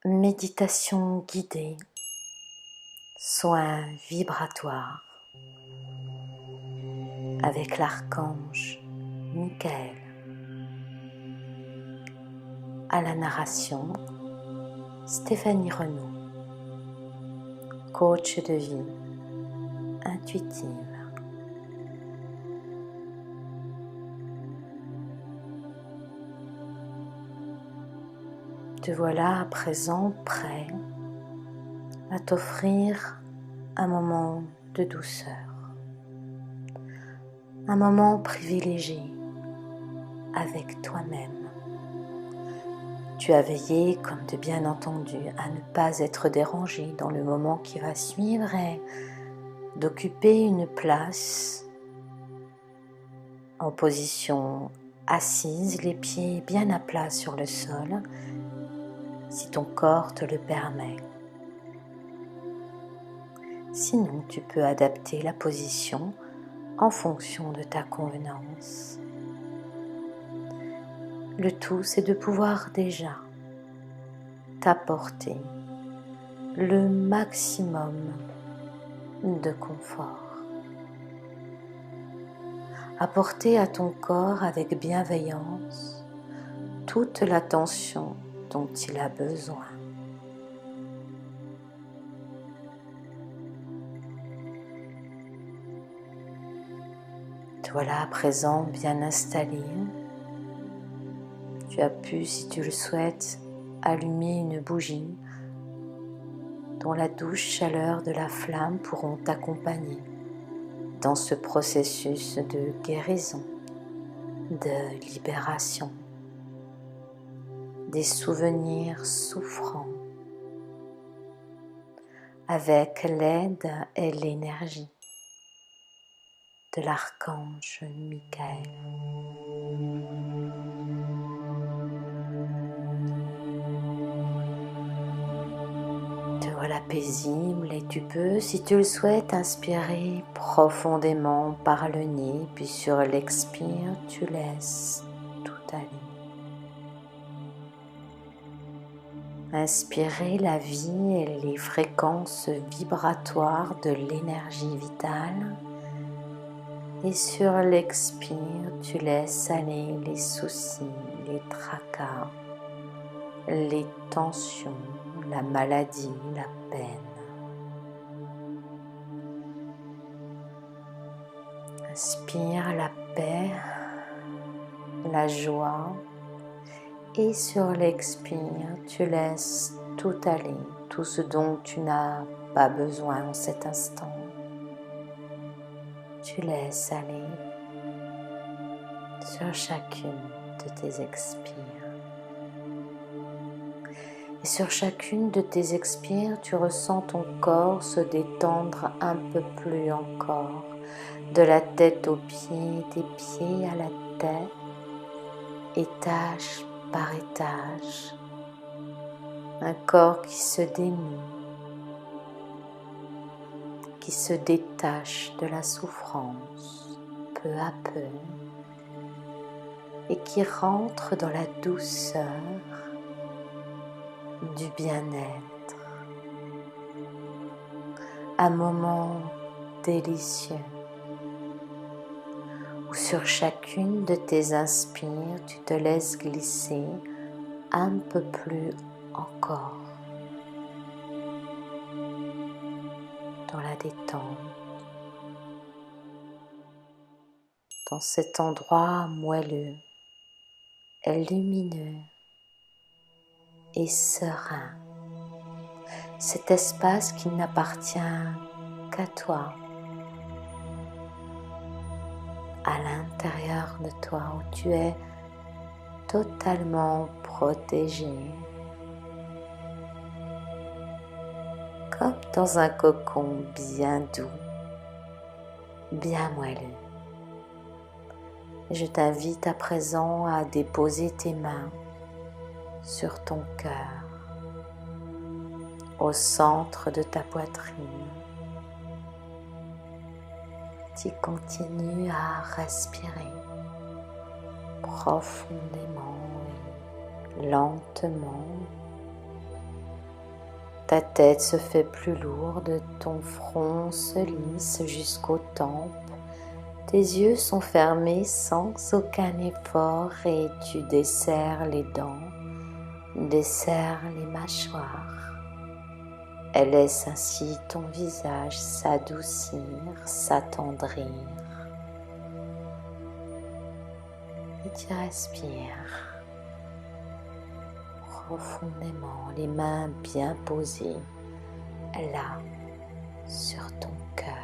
Méditation guidée, soin vibratoire avec l'archange Michael. À la narration, Stéphanie Renaud, coach de vie intuitive. Te voilà à présent prêt à t'offrir un moment de douceur, un moment privilégié avec toi-même. Tu as veillé, comme de bien entendu, à ne pas être dérangé dans le moment qui va suivre et d'occuper une place en position assise, les pieds bien à plat sur le sol, si ton corps te le permet. Sinon, tu peux adapter la position en fonction de ta convenance. Le tout, c'est de pouvoir déjà t'apporter le maximum de confort. Apporter à ton corps avec bienveillance toute l'attention dont il a besoin. Te voilà à présent bien installé. Tu as pu, si tu le souhaites, allumer une bougie dont la douce chaleur de la flamme pourront t'accompagner dans ce processus de guérison, de libération, des souvenirs souffrants, avec l'aide et l'énergie de l'archange Michael. Te voilà paisible et tu peux, si tu le souhaites, inspirer profondément par le nez, puis sur l'expire, tu laisses tout aller. Inspirer la vie et les fréquences vibratoires de l'énergie vitale. Et sur l'expire, tu laisses aller les soucis, les tracas, les tensions, la maladie, la peine. Inspire la paix, la joie. Et sur l'expire, tu laisses tout aller, tout ce dont tu n'as pas besoin en cet instant. Tu laisses aller sur chacune de tes expires. Et sur chacune de tes expires, tu ressens ton corps se détendre un peu plus encore, de la tête aux pieds, des pieds à la tête, étage par étage. Un corps qui se dénoue, qui se détache de la souffrance peu à peu et qui rentre dans la douceur du bien-être. Un moment délicieux où sur chacune de tes inspires, tu te laisses glisser un peu plus encore dans la détente, dans cet endroit moelleux et lumineux et serein, cet espace qui n'appartient qu'à toi, à l'intérieur de toi où tu es totalement protégé, comme dans un cocon bien doux, bien moelleux. Je t'invite à présent à déposer tes mains sur ton cœur, au centre de ta poitrine. Tu continues à respirer profondément et lentement Ta tête se fait plus lourde, ton front se lisse jusqu'aux tempes, tes yeux sont fermés sans aucun effort et tu desserres les dents, desserres les mâchoires. Et laisse ainsi ton visage s'adoucir, s'attendrir. Et tu respires profondément, les mains bien posées là sur ton cœur.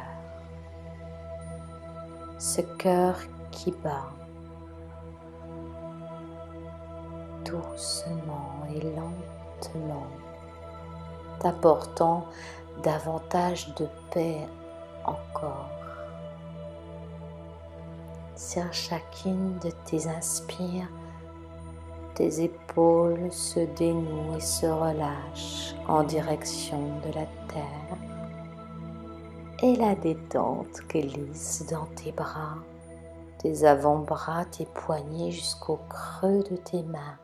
Ce cœur qui bat doucement et lentement, t'apportant davantage de paix encore. Sur chacune de tes inspires, tes épaules se dénouent et se relâchent en direction de la terre. Et la détente glisse dans tes bras, tes avant-bras, tes poignets jusqu'au creux de tes mains.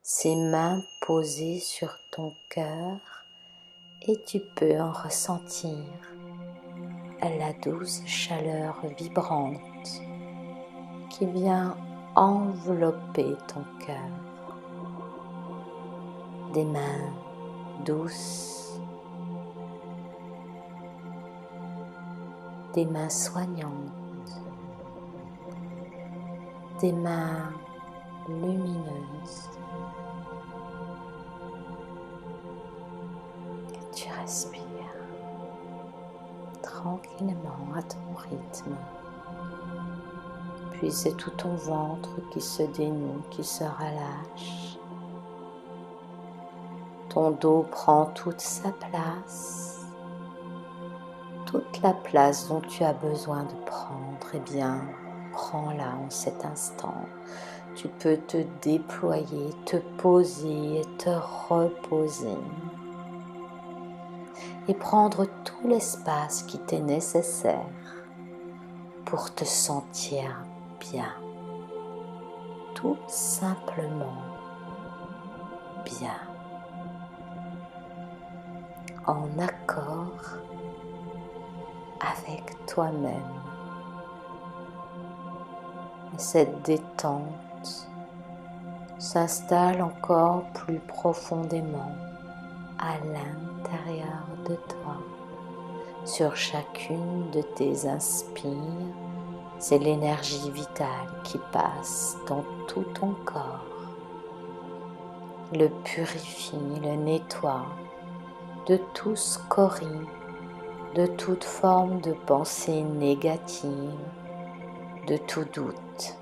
Ces mains posées sur ton cœur et tu peux en ressentir la douce chaleur vibrante qui vient envelopper ton cœur. Des mains douces, des mains soignantes, des mains lumineuses. Tu respires tranquillement à ton rythme. Puis c'est tout ton ventre qui se dénoue, qui se relâche. Ton dos prend toute sa place, toute la place dont tu as besoin de prendre. Eh bien, prends-la en cet instant. Tu peux te déployer, te poser et te reposer. Et prendre tout l'espace qui t'est nécessaire pour te sentir bien. Tout simplement bien. En accord avec toi-même. Et cette détente s'installe encore plus profondément à l'intérieur de toi. Sur chacune de tes inspires, c'est l'énergie vitale qui passe dans tout ton corps, le purifie, le nettoie de tout scorie, de toute forme de pensée négative, de tout doute.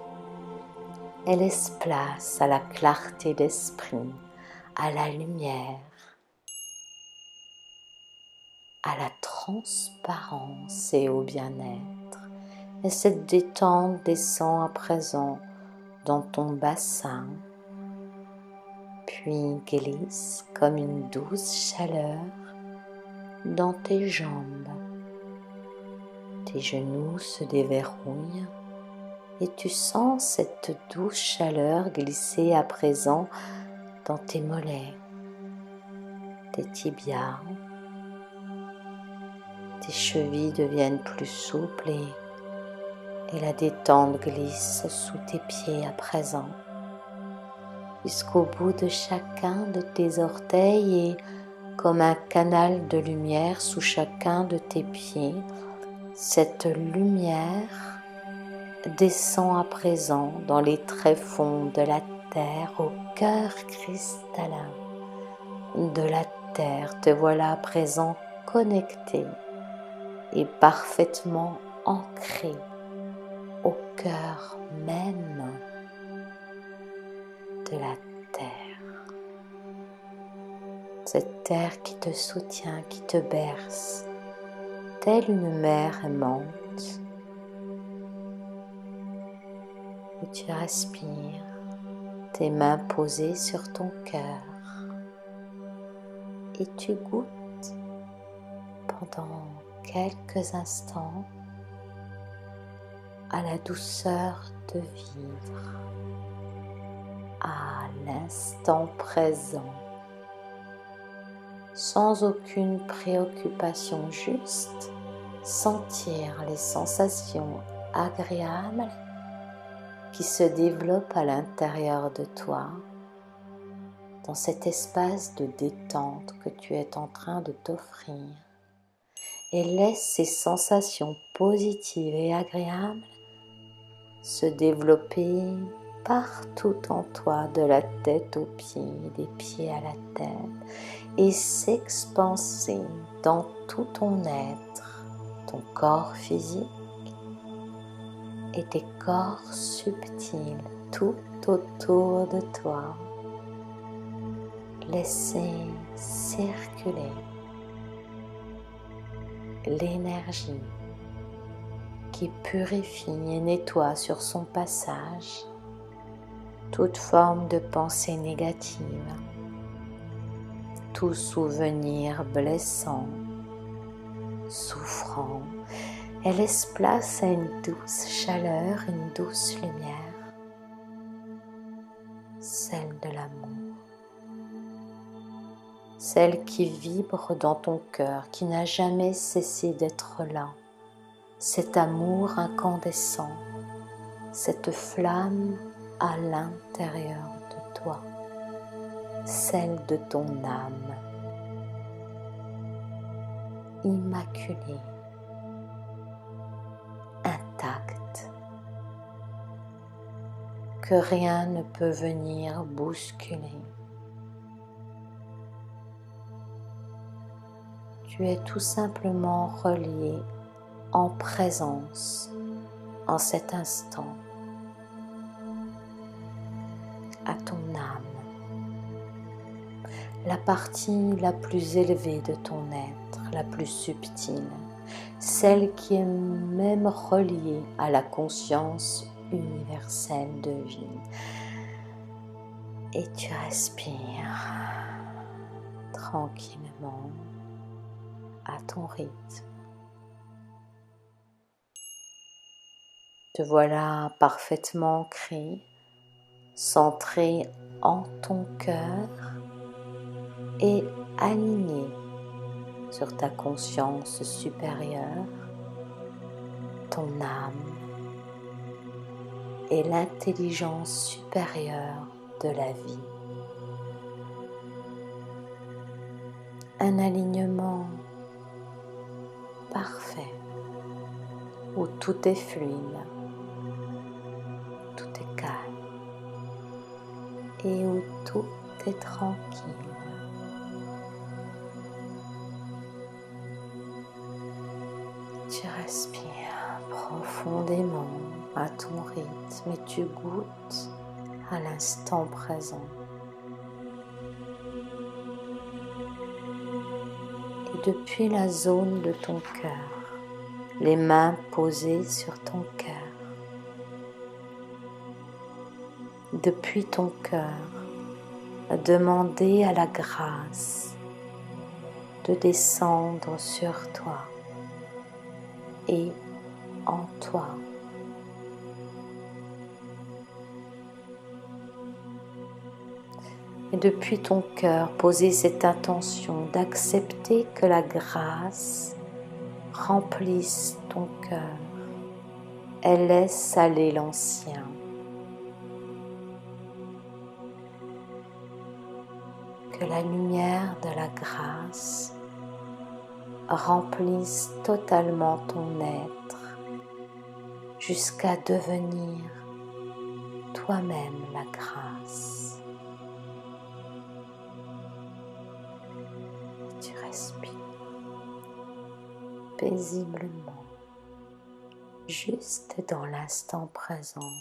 Elle laisse place à la clarté d'esprit, à la lumière, à la transparence et au bien-être. Et cette détente descend à présent dans ton bassin, puis glisse comme une douce chaleur dans tes jambes. Tes genoux se déverrouillent et tu sens cette douce chaleur glisser à présent dans tes mollets, tes tibias. Tes chevilles deviennent plus souples et la détente glisse sous tes pieds à présent, jusqu'au bout de chacun de tes orteils et comme un canal de lumière sous chacun de tes pieds. Cette lumière descend à présent dans les tréfonds de la terre, au cœur cristallin de la terre. Te voilà à présent connecté et parfaitement ancré au cœur même de la terre. Cette terre qui te soutient, qui te berce, telle une mère aimante. Et tu respires, tes mains posées sur ton cœur. Et tu goûtes pendant quelques instants à la douceur de vivre, à l'instant présent. sans aucune préoccupation, juste sentir les sensations agréables qui se développent à l'intérieur de toi, dans cet espace de détente que tu es en train de t'offrir. Et laisse ces sensations positives et agréables se développer partout en toi, de la tête aux pieds, des pieds à la tête, et s'expanser dans tout ton être, ton corps physique et tes corps subtils tout autour de toi. Laissez circuler l'énergie qui purifie et nettoie sur son passage toute forme de pensée négative, tout souvenir blessant, souffrant. Elle laisse place à une douce chaleur, une douce lumière, celle de l'amour, celle qui vibre dans ton cœur, qui n'a jamais cessé d'être là, cet amour incandescent, cette flamme à l'intérieur de toi, celle de ton âme, immaculée, intacte, que rien ne peut venir bousculer. Tu es tout simplement relié en présence en cet instant à ton âme, la partie la plus élevée de ton être, la plus subtile, celle qui est même reliée à la conscience universelle de vie. Et tu respires tranquillement à ton rythme. Te voilà parfaitement ancré, centré en ton cœur et aligné sur ta conscience supérieure, ton âme et l'intelligence supérieure de la vie. Un alignement parfait où tout est fluide, tout est calme et où tout est tranquille. Tu respires profondément à ton rythme et tu goûtes à l'instant présent. Et depuis la zone de ton cœur, les mains posées sur ton cœur, depuis ton cœur, demander à la grâce de descendre sur toi et en toi. Et depuis ton cœur, poser cette intention d'accepter que la grâce remplisse ton cœur. Elle laisse aller l'ancien. Que la lumière de la grâce remplisse totalement ton être jusqu'à devenir toi-même la grâce. Et tu respires paisiblement, juste dans l'instant présent,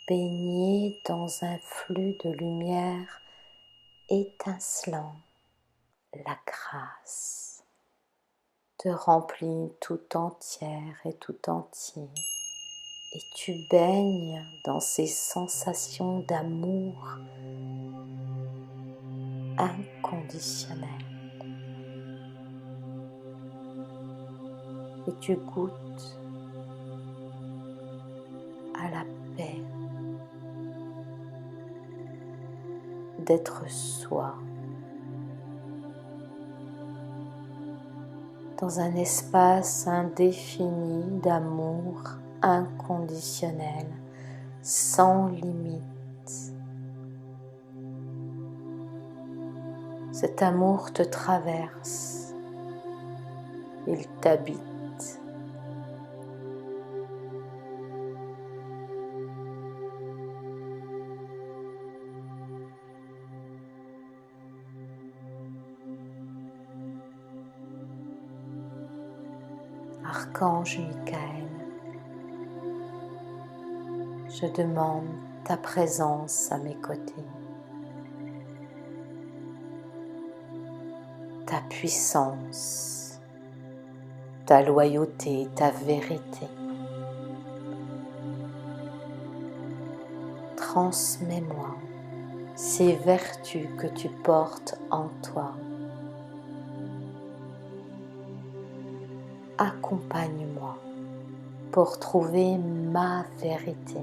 baigné dans un flux de lumière étincelant. La grâce te remplit tout entière et tout entier et tu baignes dans ces sensations d'amour inconditionnel et tu goûtes à la paix d'être soi dans un espace indéfini d'amour inconditionnel, sans limite. Cet amour te traverse, il t'habite. Archange Michael, je demande ta présence à mes côtés, ta puissance, ta loyauté, ta vérité. Transmets-moi ces vertus que tu portes en toi. Accompagne-moi pour trouver ma vérité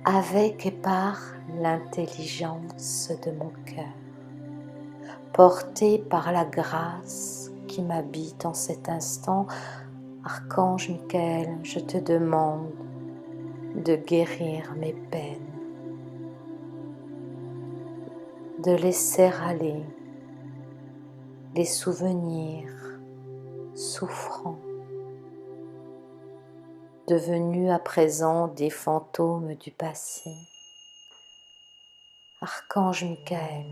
avec et par l'intelligence de mon cœur, portée par la grâce qui m'habite en cet instant. Archange Michael, je te demande de guérir mes peines, de laisser aller les souvenirs souffrants, devenus à présent des fantômes du passé. Archange Michael,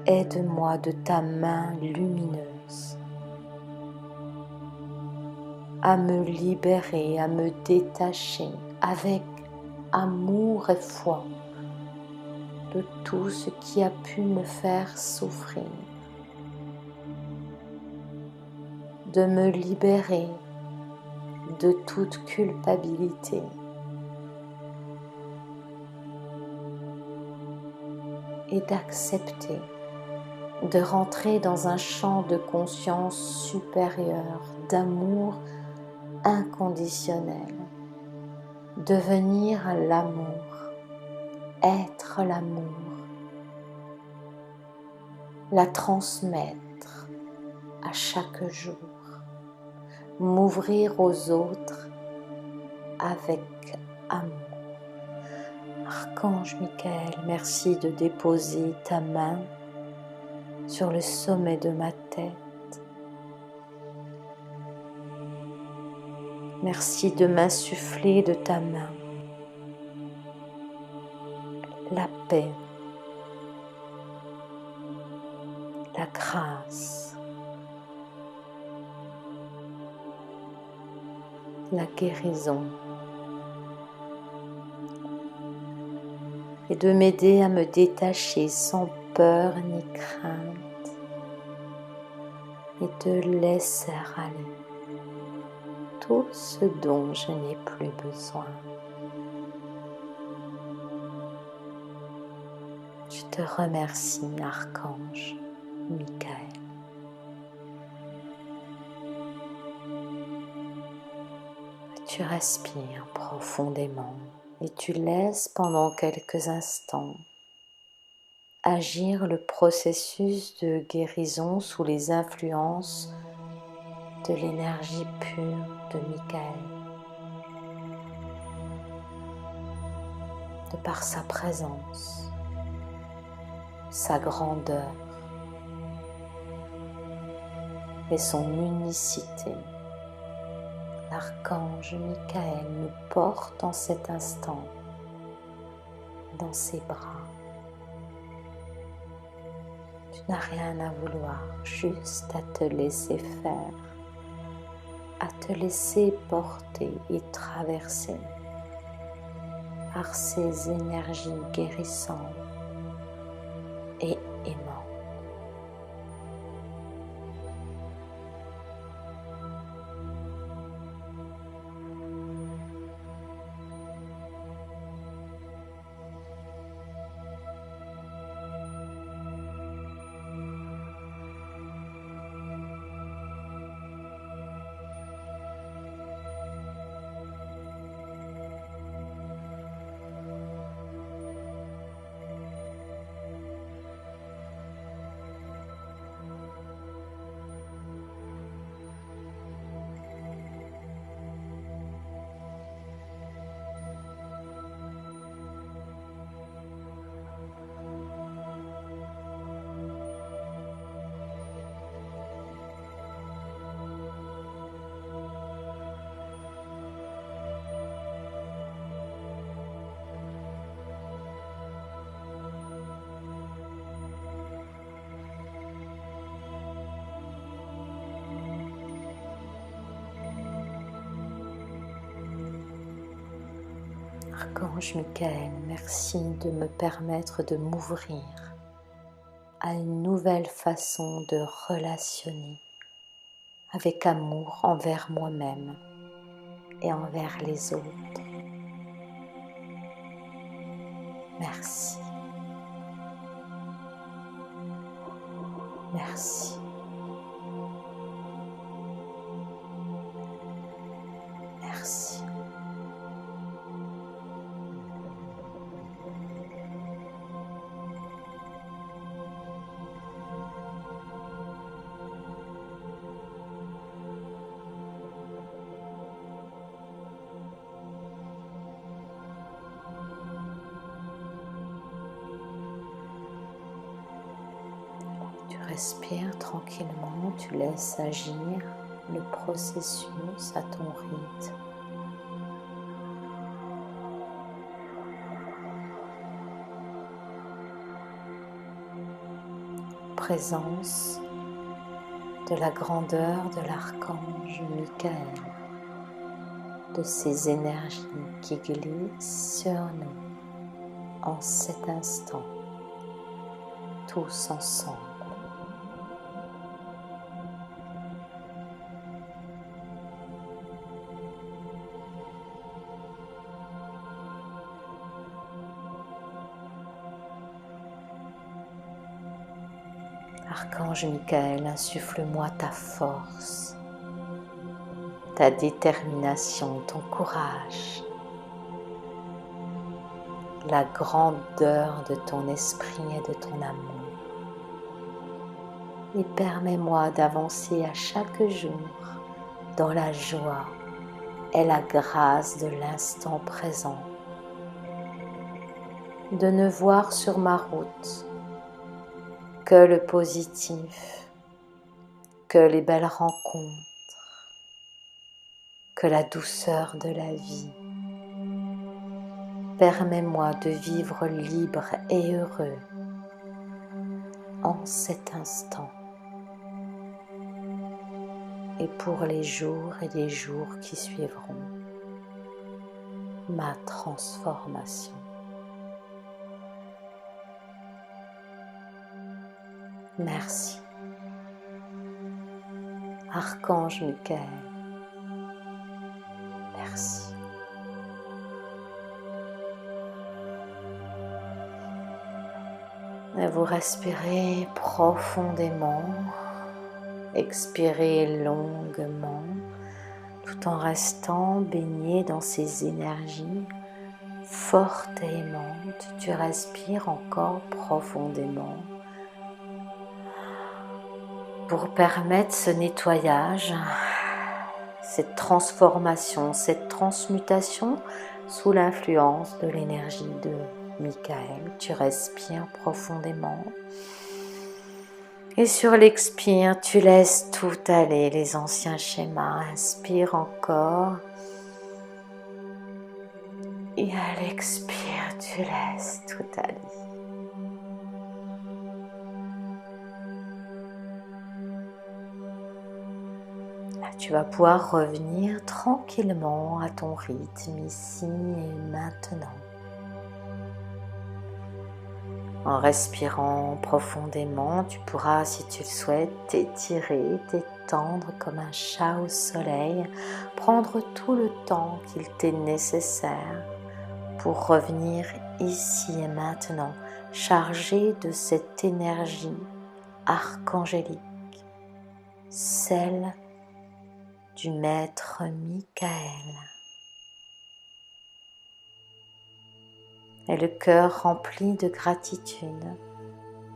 aide-moi de ta main lumineuse à me libérer, à me détacher avec amour et foi de tout ce qui a pu me faire souffrir, de me libérer de toute culpabilité et d'accepter de rentrer dans un champ de conscience supérieur, d'amour inconditionnel, devenir l'amour, être l'amour, la transmettre à chaque jour, m'ouvrir aux autres avec amour. Archange Michael, merci de déposer ta main sur le sommet de ma tête. Merci de m'insuffler de ta main la paix, la grâce, la guérison et de m'aider à me détacher sans peur ni crainte et de laisser aller tout ce dont je n'ai plus besoin. Je te remercie, Archange Michael. Tu respires profondément et tu laisses pendant quelques instants agir le processus de guérison sous les influences de l'énergie pure de Michael. De par sa présence, sa grandeur et son unicité, l'archange Michael nous porte en cet instant dans ses bras. Tu n'as rien à vouloir, juste à te laisser faire, à te laisser porter et traverser par ces énergies guérissantes et aimantes. Archange Michael, merci de me permettre de m'ouvrir à une nouvelle façon de relationner avec amour envers moi-même et envers les autres. Merci. Merci. Merci. Tu respires tranquillement, tu laisses agir le processus à ton rythme. Présence de la grandeur de l'archange Michael, de ces énergies qui glissent sur nous en cet instant, tous ensemble. Archange Michael, insuffle-moi ta force, ta détermination, ton courage, la grandeur de ton esprit et de ton amour. Et permets-moi d'avancer à chaque jour dans la joie et la grâce de l'instant présent, de ne voir sur ma route que le positif, que les belles rencontres, que la douceur de la vie. Permets-moi de vivre libre et heureux en cet instant et pour les jours et les jours qui suivront ma transformation. Merci. Archange Michael, merci. Et vous respirez profondément, expirez longuement, tout en restant baigné dans ces énergies fortes et aimantes. Tu respires encore profondément pour permettre ce nettoyage, cette transformation, cette transmutation sous l'influence de l'énergie de Michael. Tu respires profondément et sur l'expire, tu laisses tout aller, les anciens schémas. Inspire encore et à l'expire, tu laisses tout aller. Tu vas pouvoir revenir tranquillement à ton rythme ici et maintenant. En respirant profondément, tu pourras, si tu le souhaites, t'étirer, t'étendre comme un chat au soleil, prendre tout le temps qu'il t'est nécessaire pour revenir ici et maintenant, chargé de cette énergie archangélique, celle du maître Michael. Et le cœur rempli de gratitude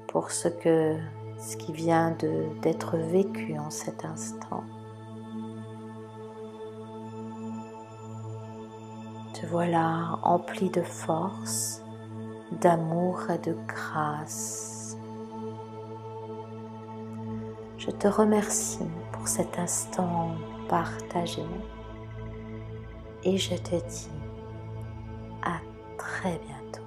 pour ce qui vient d'être vécu en cet instant. Te voilà empli de force, d'amour et de grâce. Je te remercie pour cet instant partagé et je te dis à très bientôt.